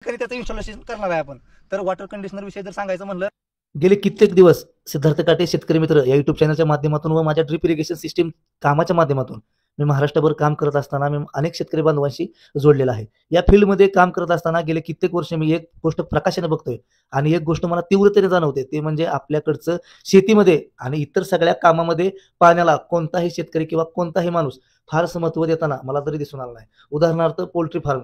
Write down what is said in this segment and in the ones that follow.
त्याचं इन्स्टॉलेशन करणार आहे आपण. तर वॉटर कंडिशनर विषयी जर सांगायचं म्हणलं, गेले कित्येक दिवस सिद्धार्थ काटे शेतकरी मित्र या युट्यूब चॅनलच्या माध्यमातून व माझ्या ड्रिप इरिगेशन सिस्टीम कामाच्या माध्यमातून मी महाराष्ट्रभर काम करत असताना मी अनेक शेतकरी बांधवांशी जोडलेला आहे. या फील्डमध्ये काम करत असताना गेले कित्येक वर्ष मी एक गोष्ट प्रकाशाने बघतोय आणि एक गोष्ट मला तीव्रतेने जाणवते, ते म्हणजे आपल्याकडचं शेतीमध्ये आणि इतर सगळ्या कामामध्ये पाण्याला कोणताही शेतकरी किंवा कोणताही माणूस फारसं महत्त्व देताना मला तरी दिसून आलं नाही. उदाहरणार्थ पोल्ट्री फार्म.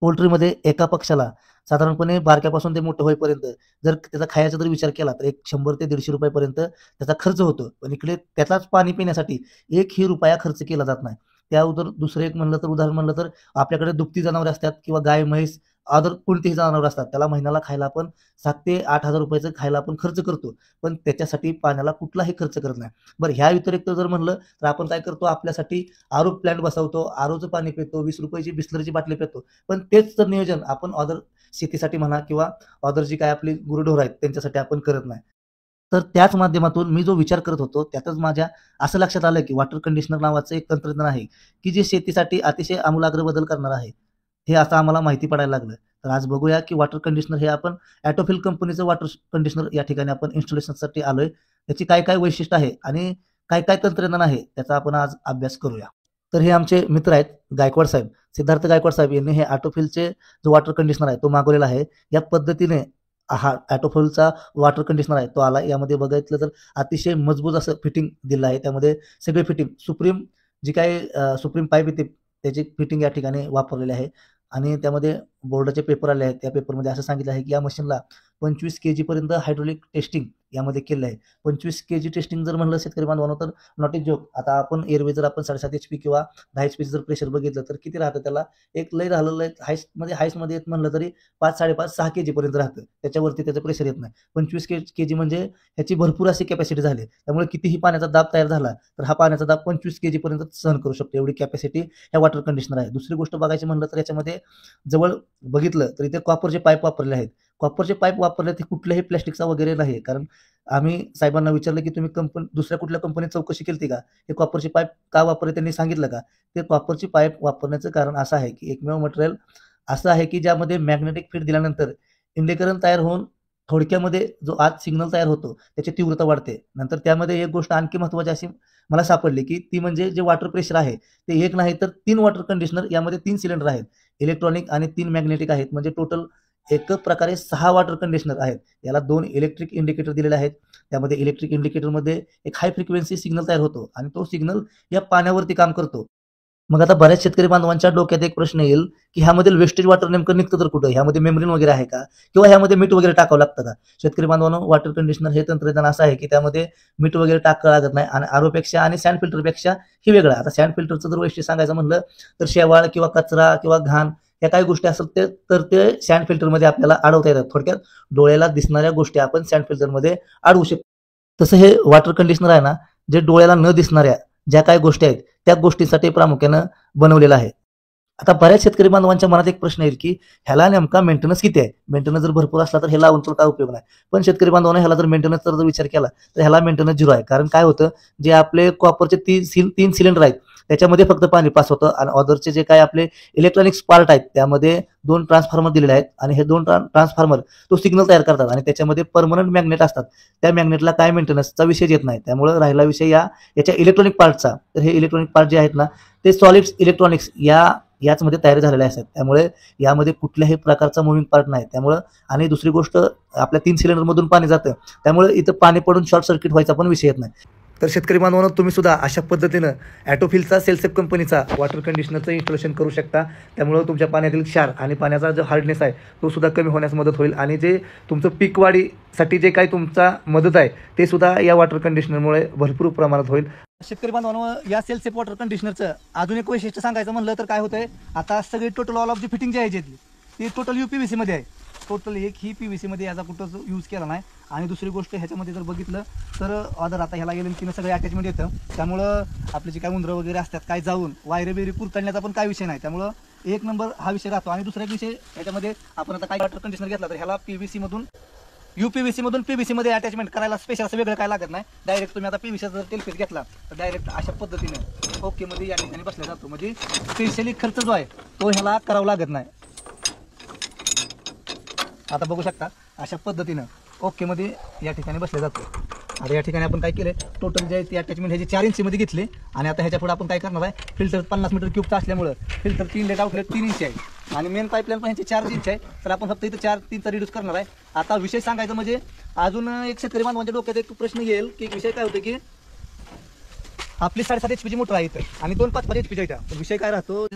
पोल्ट्रीमध्ये एका पक्षाला साधारणपणे बारक्यापासून ते मोठं होईपर्यंत जर त्याचा खायचा जर विचार केला तर एक 100 ते 150 रुपयापर्यंत त्याचा खर्च होतो. पण इकडे त्याचाच पाणी पिण्यासाठी एकही रुपया खर्च केला जात नाही. त्या दुसरं एक म्हणलं तर उदाहरण म्हणलं तर आपल्याकडे दुभती जनावरे असतात किंवा गाय, म्हैस, अदर कोणतीही जनावरं असतात. त्याला महिन्याला खायला आपण 7 ते 8,000 रुपयाचं खायला आपण खर्च करतो. पण त्याच्यासाठी पाण्याला कुठलाही खर्च करत नाही. बरं, ह्या व्यतिरिक्त जर म्हणलं तर आपण काय करतो, आपल्यासाठी आरो प्लॅन्ट बसवतो, आरोचं पाणी पितो, 20 रुपयाची बिस्लरीची बाटली पितो. पण तेच जर नियोजन आपण अदर शेतीसाठी म्हणा किंवा अदर जी काय आपली गुरढोर आहेत त्यांच्यासाठी आपण करत नाही. तर त्याच माध्यमातून मी जो विचार करत होतो त्यातच माझ्या असं लक्षात आलं की वॉटर कंडिशनर नावाचं एक तंत्रज्ञान आहे की जे शेतीसाठी अतिशय आमूलाग्र बदल करणार आहे. हे असं आम्हाला माहिती पडायला लागलं. तर आज बघूया की वॉटर कंडिशनर हे आपण ॲटोफिल कंपनीचं वॉटर कंडिशनर या ठिकाणी आपण इन्स्टॉलेशनसाठी आलोय. त्याची काय काय वैशिष्ट्य आहे आणि काय काय तंत्रज्ञान आहे त्याचा आपण आज अभ्यास करूया. तर हे आमचे मित्र आहेत गायकवाड साहेब, सिद्धार्थ गायकवाड साहेब यांनी हे ॲटोफिलचे जो वॉटर कंडिशनर आहे तो मागवलेला आहे. या पद्धतीने हा ॲटोफिलचा वॉटर कंडिशनर आहे तो आला. यामध्ये बघितलं तर अतिशय मजबूत असं फिटिंग दिलं आहे. त्यामध्ये सगळे फिटिंग सुप्रीम जी काही सुप्रीम पाईप येते त्याची फिटिंग या ठिकाणी वापरलेली आहे. आणि त्यामध्ये बोर्डाचे पेपर आले आहेत. त्या पेपरमध्ये असं सांगितलं आहे की या मशीनला 25 kg पर्यंत हायड्रोलिक टेस्टिंग यामध्ये केलं आहे. 25 kg टेस्टिंग जर म्हणलं शेतकरी बांधवांनो तर नॉट ए जोक. आता आपण एअरवे जर आपण 7.5 HP किंवा 10 HP जर प्रेशर बघितलं तर किती राहतं, त्याला एक लय राहिलेलं हाईस्टमध्ये येत म्हणलं तरी 5, 5.5, 6 kg पर्यंत राहतं. त्याच्यावरती त्याचं प्रेशर येत नाही. 25 kg म्हणजे ह्याची भरपूर अशी कॅपॅसिटी झाली. त्यामुळे कितीही पाण्याचा दाब तयार झाला तर हा पाण्याचा दाब 25 kg पर्यंत सहन करू शकतो. एवढी कॅपॅसिटी ह्या वॉटर कंडिशनर आहे. दुसरी गोष्ट बघायची म्हणलं तर याच्यामध्ये जवळ बघितलं तर इथे कॉपरचे पाईप वापरले आहेत. कॉपरचे पाईप वापरले ते कुठल्याही प्लॅस्टिकचा वगैरे नाही. कारण आम्ही साहेबांना विचारलं की तुम्ही दुसऱ्या कुठल्या कंपनीत चौकशी केली का, हे कॉपरचे पाईप का वापरले त्यांनी सांगितलं का. ते कॉपरची पाईप वापरण्याचं कारण असं आहे की एकमेव मटेरियल असं आहे की ज्यामध्ये मॅग्नेटिक फील्ड दिल्यानंतर इंडिकरण तयार होऊन थोडक्यामध्ये जो आज सिग्नल तयार होतो त्याची तीव्रता वाढते. नंतर त्यामध्ये एक गोष्ट आणखी महत्त्वाची अशी मला सापडली की ती म्हणजे जे वॉटर प्रेशर आहे ते एक नाही तर 3 वॉटर कंडिशनर, यामध्ये 3 सिलेंडर आहेत. इलेक्ट्रॉनिक आणि 3 मॅग्नेटिक आहेत. म्हणजे टोटल एक प्रकारे 6 वॉटर कंडिशनर आहेत. याला 2 इलेक्ट्रिक इंडिकेटर दिलेले आहेत. त्यामध्ये इलेक्ट्रिक इंडिकेटरमध्ये एक हाय फ्रिक्वेन्सी सिग्नल तयार होतो आणि तो सिग्नल या पाण्यावरती काम करतो. मग आता बऱ्याच शेतकरी बांधवांच्या डोक्यात एक प्रश्न येईल की ह्यामधील वेस्टेज वॉटर नेमकं निघतं तर कुठं, ह्यामध्ये मेम्ब्रेन वगैरे आहे का किंवा ह्यामध्ये मीठ वगैरे टाकावं लागतं का. शेतकरी बांधवांनो, वॉटर कंडिशनर हे तंत्रज्ञान असं आहे की त्यामध्ये मीठ वगैरे टाकावं लागत नाही आणि आरोपेक्षा आणि सँड फिल्टरपेक्षा हे वेगळं. आता सँड फिल्टरचं जर वैशिष्ट्य सांगायचं म्हणलं तर शेवाळ किंवा कचरा किंवा घाण या काही गोष्टी असतात ते सँड फिल्टरमध्ये आपल्याला अडवता येतात. थोडक्यात डोळ्याला दिसणाऱ्या गोष्टी आपण सँड फिल्टरमध्ये अडवू शकतो. तसं हे वॉटर कंडिशनर आहे ना, जे डोळ्याला न दिसणाऱ्या ज्या काही गोष्टी आहेत त्या गोष्टींसाठी प्रामुख्यानं बनवलेलं आहे. आता बऱ्याच शेतकरी बांधवांच्या मनात एक प्रश्न येईल की ह्याला नेमका मेंटेनन्स किती आहे. मेंटेनन्स जर भरपूर असला तर हे लावून तर काय उपयोग नाही. पण शेतकरी बांधवांना ह्याला जर मेंटेनन्सचा जर विचार केला तर ह्याला मेंटेनन्स 0 आहे. कारण काय होतं, जे आपले कॉपरचे 3 सिलेंडर आहेत त्याच्यामध्ये फक्त पाणी पास होतं आणि अदरचे जे काही आपले इलेक्ट्रॉनिक्स पार्ट आहेत त्यामध्ये 2 ट्रान्सफॉर्मर दिलेले आहेत आणि हे 2 ट्रान्सफॉर्मर तो सिग्नल तयार करतात आणि त्याच्यामध्ये परमनंट मॅग्नेट असतात. त्या मॅग्नेटला काय मेंटेनन्सचा विषय येत नाही. त्यामुळे राहिला विषय याच्या इलेक्ट्रॉनिक पार्टचा. तर हे इलेक्ट्रॉनिक पार्ट जे आहेत ना ते सॉलिड्स इलेक्ट्रॉनिक्स याचमध्ये तयार झालेले असतात. त्यामुळे यामध्ये कुठल्याही प्रकारचा मुव्हिंग पार्ट नाही. त्यामुळे आणि दुसरी गोष्ट, आपल्या 3 सिलेंडरमधून पाणी जातं त्यामुळे इथं पाणी पडून शॉर्ट सर्किट व्हायचा पण विषय येत नाही. तर शेतकरी बांधवांनो, तुम्ही सुद्धा अशा पद्धतीनं ॲटोफिलचा सेल्सेप कंपनीचा वॉटर कंडिशनरचं इन्स्टॉलेशन करू शकता. त्यामुळं तुमच्या पाण्यातील क्षार आणि पाण्याचा जो हार्डनेस आहे तो सुद्धा कमी होण्यास मदत होईल आणि जे तुमचं पीक वाढीसाठी जे काही तुमचा मदत आहे ते सुद्धा या वॉटर कंडिशनरमुळे भरपूर प्रमाणात होईल. शेतकरी बांधवांनो, या सेल्सेप वॉटर कंडिशनरचं अजून एक वैशिष्ट्य सांगायचं म्हणलं तर काय होतंय, आता सगळी total all of the fitting जी आहे ती टोटल UPVC मध्ये आहे. टोटल एक ही PVC मध्ये याचा कुठंच यूज केला नाही. आणि दुसरी गोष्ट, ह्याच्यामध्ये जर बघितलं तर अदर आता ह्याला गेलं की सगळे अटॅचमेंट येतं. त्यामुळं आपले जे काय उंदरं वगैरे असतात काय जाऊन वायरे बिरे कुरतडण्याचा पण काय विषय नाही. त्यामुळं एक नंबर हा विषय राहतो. आणि दुसरा एक विषय, ह्याच्यामध्ये आपण आता काय वॉटर कंडिशनर घेतला तर ह्याला PVC मधून UPVC मधून PVC मध्ये अटॅचमेंट करायला स्पेशल असं वेगळं काय लागत नाही. डायरेक्ट तुम्ही आता PVC जर टेलपीस घेतला तर डायरेक्ट अशा पद्धतीने ओके मध्ये या ठिकाणी बसला जातो. म्हणजे स्पेशली खर्च जो आहे तो ह्याला करावा लागत नाही. आता बघू शकता अशा पद्धतीनं ओकेमध्ये या ठिकाणी बसले जातो. आता या ठिकाणी आपण काय केलं, टोटल जे ती अटॅचमेंट ह्याची 4 इंचमध्ये घेतली आणि आता ह्याच्या पुढे आपण काय करणार आहे, फिल्टर 50 मीटर क्यूबचा असल्यामुळं फिल्टर 3 लेट आउटलेट 3 इंच आहे आणि मेन पाईपलाईन पण ह्याची 4 इंच आहे. तर आपण फक्त इथं 4-3चा रिड्यूस करणार आहे. आता विषय सांगायचं म्हणजे अजून एक शेतकरी बांधवांच्या डोक्यात एक प्रश्न येईल की विषय काय होतं की आपली 7.5 HP मोटर आहे इथं आणि 2.5 HP इथं. पण विषय काय राहतो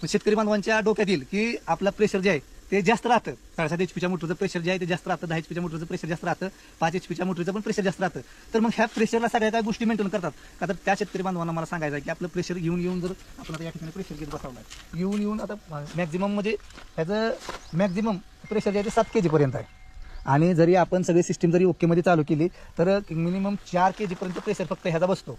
शेतकरी बांधवांच्या डोक्यात येईल की आपलं प्रेशर जे आहे ते जास्त राहतं. 7.5 HP मोटरचं प्रेशर जे आहे ते जास्त राहतं, 10 HP मोटरचं प्रेशर जास्त राहतं, 5 HP मोटरचं पण प्रेशर जास्त राहतं. तर मग ह्या प्रेशरला सगळ्या काय गोष्टी मेंटेन करतात का, तर त्या शेतकरी बांधवांना मला सांगायचं आहे की आपलं प्रेशर येऊन जर आपण आता या ठिकाणी प्रेशर घेत बसवलं आहे, येऊन आता मॅक्झिमम म्हणजे ह्याचं मॅक्झिमम प्रेशर जे आहे ते 7 kg पर्यंत आहे. आणि जरी आपण सगळी सिस्टीम जरी ओकेमध्ये चालू केली तर मिनिमम 4 kg पर्यंत प्रेशर फक्त ह्याचा बसतो.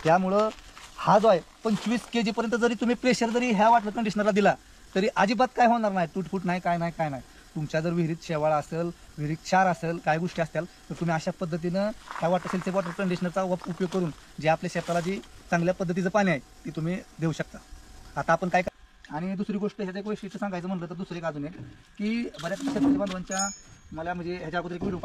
त्यामुळं हा जो आहे 25 kg पर्यंत जरी तुम्ही प्रेशर जरी ह्या वॉटर कंडिशनरला दिला तरी अजिबात काय होणार नाही, तुटफूट नाही, काय नाही. तुमच्या जर विहिरीत शेवाळा असेल, विहिरीत क्षार असेल, काय गोष्टी असतील तर तुम्ही अशा पद्धतीनं ह्या वॉटर कंडिशनरचा उपयोग करून जे आपल्या शेताला जी चांगल्या पद्धतीचं पाणी आहे ती तुम्ही देऊ शकता. आता आपण काय आणि दुसरी गोष्ट ह्याचं एक वैशिष्ट्य सांगायचं म्हटलं तर दुसरं एक अजून एक की बऱ्याच शेतकरी बांधवांच्या मला म्हणजे ह्याच्या अगोदर एक व्हिडिओ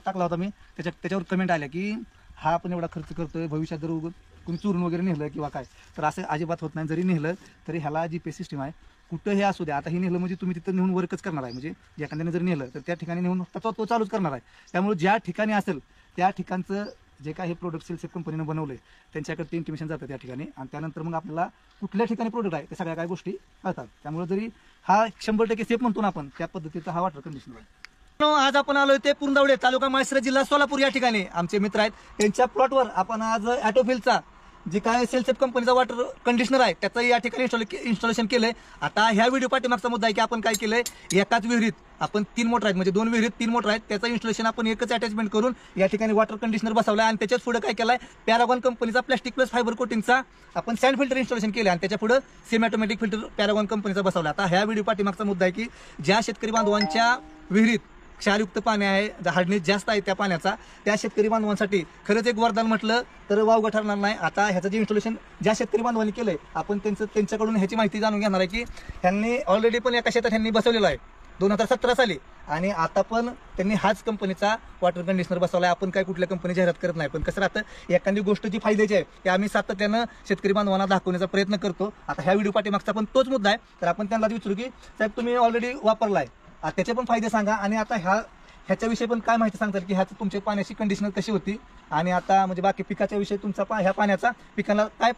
टाकला होता मी, त्याच्यावर कमेंट आल्या की हा आपण एवढा खर्च करतोय, भविष्यात जर कोणी चुरून वगैरे नेलं किंवा काय तर असं अजिबात होत नाही. जरी नेलं तरी ह्याला GPS सिस्टीम आहे, कुठं हे असू द्या. आता हे नेलं म्हणजे तुम्ही तिथं नेऊन वर्कच करणार आहे, म्हणजे एखाद्याने जर नेलं तर त्या ठिकाणी नेऊन तो चालूच करणार आहे. त्यामुळे ज्या ठिकाणी असेल त्या ठिकाणचं जे काही हे प्रोडक्ट सेल्सेप कंपनीनं बनवलं आहे त्यांच्याकडे ते इंटिमेशन जातं त्या ठिकाणी आणि त्यानंतर मग आपल्याला कुठल्या ठिकाणी प्रोडक्ट आहे ते सगळ्या काही गोष्टी कळतात. त्यामुळे जरी हा 100% सेफ म्हणतो ना आपण, त्या पद्धतीचा हा वॉटर कंडिशनर आहे. आज आपण आलोय ते पुरंदवडे तालुका माळशिरस जिल्हा सोलापूर या ठिकाणी आमचे मित्र आहेत. त्यांच्या प्लॉटवर आपण आज ॲटोफिलचा जे काय सेल्सेप कंपनीचा वॉटर कंडिशनर आहे त्याचं या ठिकाणी इन्स्टॉलेशन केलंय. आता ह्या व्हिडिओ पाठीमागचा मुद्दा आहे की आपण काय केलंय, एकाच विहिरीत आपण 3 मोटर आहेत, म्हणजे 2 विहिरीत 3 मोटर आहेत, त्याचं इन्स्टॉलेशन आपण एकच अटॅचमेंट करून या ठिकाणी वॉटर कंडिशनर बसवलाय आणि त्याच्याच पुढे काय केलंय, पॅरागॉन कंपनीचा प्लास्टिक प्लस फायबर कोटिंगचा आपण सँड फिल्टर इन्स्टॉलेशन केले आणि त्याच्या पुढे सेमी ऑटोमॅटिक फिल्टर पॅरागॉन कंपनीचा बसवला. आता ह्या व्हिडिओ पाठीमागचा मुद्दा आहे की ज्या शेतकरी बांधवांच्या विहिरीत क्षारयुक्त पाणी आहे, हार्डनेस जास्त आहे त्या पाण्याचा, त्या शेतकरी बांधवांसाठी खरंच एक वरदान म्हटलं तर वावगं ठरणार नाही. आता ह्याचं जे इन्स्टॉलेशन ज्या शेतकरी बांधवांनी केलंय आपण त्यांच्याकडून ह्याची माहिती जाणून घेणार आहे की ह्यांनी ऑलरेडी पण एका शेतात ह्यांनी बसवलेला आहे 2017 साली आणि आता पण त्यांनी हाच कंपनीचा वॉटर कंडिशनर बसवला आहे. आपण काय कुठल्या कंपनी जाहिरात करत नाही, पण कसं राहतं एखादी गोष्ट जी फायद्याची आहे ते आम्ही सातत्यानं शेतकरी बांधवांना दाखवण्याचा प्रयत्न करतो. आता ह्या व्हिडिओ पाठीमागचा पण तोच मुद्दा आहे. तर आपण त्यांना विचारू की साहेब तुम्ही ऑलरेडी वापरला आहे, त्याचे पण फायदे सांगा आणि आता ह्याच्याविषयी पण काय माहिती सांगताल की ह्याचं तुमच्या पाण्याची कंडिशनर कशी होती आणि आता म्हणजे बाकी पिकाच्या विषयी तुमचा ह्या पाण्याचा पिकांना काय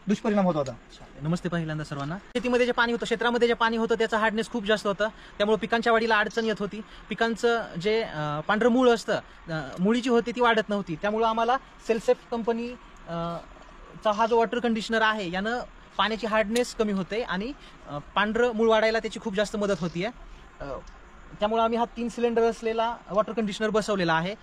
दुष्परिणाम होत होता. नमस्ते पहिल्यांदा सर्वांना. शेतीमध्ये जे पाणी होतं, क्षेत्रामध्ये जे पाणी होतं त्याचं हार्डनेस खूप जास्त होतं, त्यामुळे पिकांच्या वाढीला अडचण येत होती. पिकांचं जे पांढरं मूळ असतं, मुळी जी होती ती वाढत नव्हती. त्यामुळं आम्हाला सेल्सेप कंपनी चा हा जो वॉटर कंडिशनर आहे यानं पाण्याची हार्डनेस कमी होते आणि पांढरं मूळ वाढायला त्याची खूप जास्त मदत होतीये. त्यामुळे आम्ही हा 3 सिलेंडर असलेला वॉटर कंडिशनर बसवलेला आहे.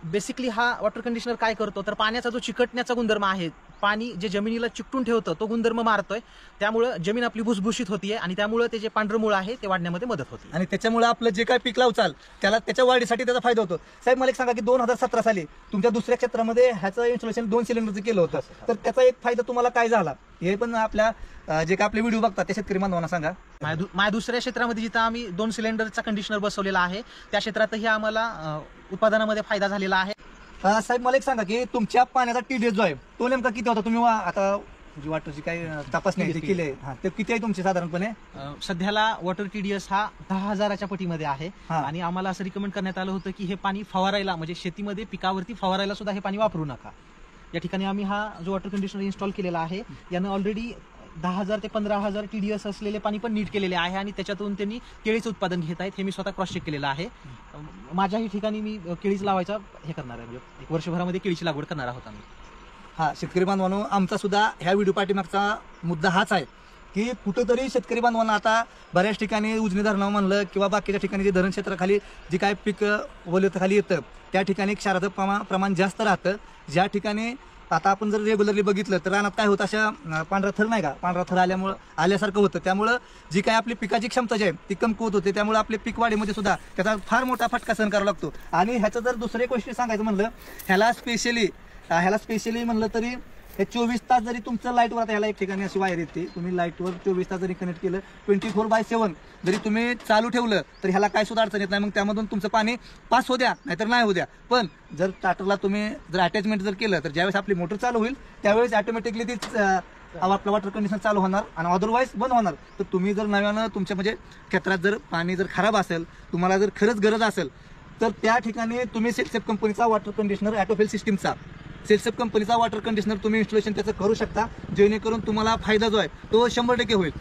बेसिकली हा वॉटर कंडिशनर काय करतो तर पाण्याचा जो चिकटण्याचा गुणधर्म आहे, पाणी जे जमिनीला चिकटून ठेवतं तो गुणधर्म मारतोय, त्यामुळे जमीन आपली भुसभुशीत होतीये आणि त्यामुळे ते जे पांढरं मूळ आहे ते वाढण्यामध्ये मदत होते आणि त्याच्यामुळे आपलं जे काय पीक लावचाल त्याच्या वाढीसाठी त्याचा फायदा होतो. साहेब मला एक सांगा की 2017 साली तुमच्या दुसऱ्या क्षेत्रामध्ये ह्याचं इन्स्टॉलेशन 2 सिलेंडरचं केलं होतं, तर त्याचा एक फायदा तुम्हाला काय झाला हे पण आपल्या जे काय आपले व्हिडिओ बघतात त्या शेतकरी बांधवांना सांगा. माझ्या दुसऱ्या क्षेत्रामध्ये जिथं आम्ही 2 सिलेंडरचा कंडिशनर बसवलेला आहे त्या क्षेत्रातही आम्हाला उत्पादनामध्ये फायदा झालेला आहे. साहेब मला एक सांगा की तुमच्या पाण्याचा TDS जो आहे तो नेमका किती होता, तुम्ही आता जी वॉटरची काही तपासणी केली आहे ते किती आहे तुमची साधारणपणे? सध्याला वॉटर TDS हा 10,000च्या पटीमध्ये आहे आणि आम्हाला असं रिकमेंड करण्यात आलं होतं की हे पाणी फवारायला म्हणजे शेतीमध्ये पिकावरती फवारायला सुद्धा हे पाणी वापरू नका. या ठिकाणी आम्ही हा जो वॉटर कंडिशनर इन्स्टॉल केलेला आहे यानं ऑलरेडी 10,000 ते 15,000 TDS असलेले पाणी पण नीट केलेले आहे आणि त्याच्यातून त्यांनी केळीचं उत्पादन घेत आहेत. हे मी स्वतः क्रॉस चेक केलेलं आहे. माझ्याही ठिकाणी मी केळीच लावायचा हे करणार आहे, म्हणजे 1 वर्षभरामध्ये केळीची लागवड करणार आहोत आम्ही. हा शेतकरी बांधवांनो, आमचा सुद्धा ह्या व्हिडिओ पाठीमागचा मुद्दा हाच आहे की कुठंतरी शेतकरी बांधवांना आता बऱ्याच ठिकाणी उजनी धरणावर म्हणलं किंवा बाकीच्या ठिकाणी जे धरण क्षेत्राखाली जे काय पीक खाली येतं त्या ठिकाणी क्षाराचं प्रमाण जास्त राहतं. ज्या ठिकाणी आता आपण जर रेग्युलरली बघितलं तर रानात काय होतं, अशा पांढरा थर नाही का, पांढरा थर आल्यासारखं होतं. त्यामुळं जी काय आपली पिकाची क्षमता जी आहे ती कमकुवत होते. त्यामुळे आपले पीक वाढीमध्ये सुद्धा त्याचा फार मोठा फटका सहन करावा लागतो. आणि ह्याचं जर दुसरी गोष्टी सांगायचं म्हणलं ह्याला स्पेशली म्हणलं तरी हे 24 तास जरी तुमचं लाईटवर, आता ह्याला एक ठिकाणी अशी वायर येते, तुम्ही लाईटवर 24 तास जरी कनेक्ट केलं 24/7 जरी तुम्ही चालू ठेवलं तर ह्याला काय सुद्धा अडचण येत नाही. मग त्यामधून तुमचं पाणी पास होऊ द्या नाहीतर नाही होऊ द्या. पण जर स्टार्टरला तुम्ही जर अटॅचमेंट जर केलं तर ज्यावेळेस आपली मोटर चालू होईल त्यावेळेस ऑटोमॅटिकली ती आपलं वॉटर कंडिशनर चालू होणार आणि अदरवाईज बंद होणार. तर तुम्ही जर नव्यानं तुमच्या म्हणजे क्षेत्रात जर पाणी जर खराब असेल, तुम्हाला जर खरंच गरज असेल तर त्या ठिकाणी तुम्ही सेल्सेप कंपनीचा वॉटर कंडिशनर ऑटोफिल सिस्टीमचा सेल्सेप कंपनीचा वॉटर कंडिशनर तुम्ही इन्स्टॉलेशन त्याचं करू शकता, जेणेकरून तुम्हाला फायदा जो आहे तो 100% होईल.